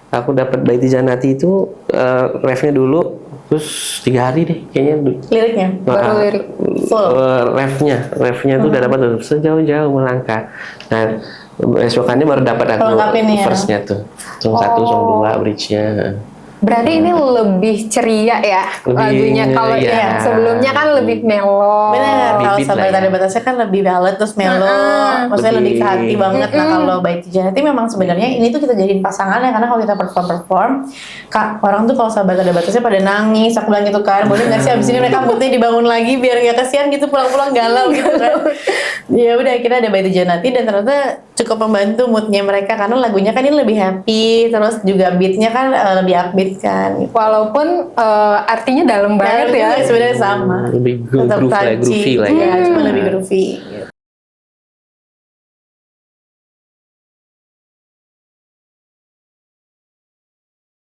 Aku dapat Baiti Janati itu refnya dulu, terus 3 hari deh kayaknya. Liriknya Baru lirik. full. Refnya tuh udah dapat tuh, sejauh-jauh melangkah. Nah, besokannya baru dapat aku Lengkapin ya. verse-nya tuh, song 1, song 2, bridge-nya. Berarti ini lebih ceria ya lagunya. Kalau iya. ya sebelumnya kan lebih melo. Bener, kalau Beat Sahabat lah ya. Ada Batasnya kan lebih ballad terus mellow, maksudnya lebih ke hati banget. Nah kalau Baiti Janati memang sebenarnya ini tuh kita jadiin pasangannya, karena kalau kita perform, kak orang tuh kalau Sahabat Ada Batasnya pada nangis, aku bilang gitu kan, boleh nggak sih abis ini mereka moodnya dibangun lagi biar nggak kasihan gitu pulang-pulang galau gitu kan. Ya udah akhirnya ada Baiti Janati dan ternyata cukup membantu moodnya mereka karena lagunya kan ini lebih happy, terus juga beatnya kan lebih upbeat kan. Gitu. Walaupun artinya dalam banget ya. Sebenarnya sama. Lebih Tetap groovy lah touchy, ya. ya, cuma lebih groovy.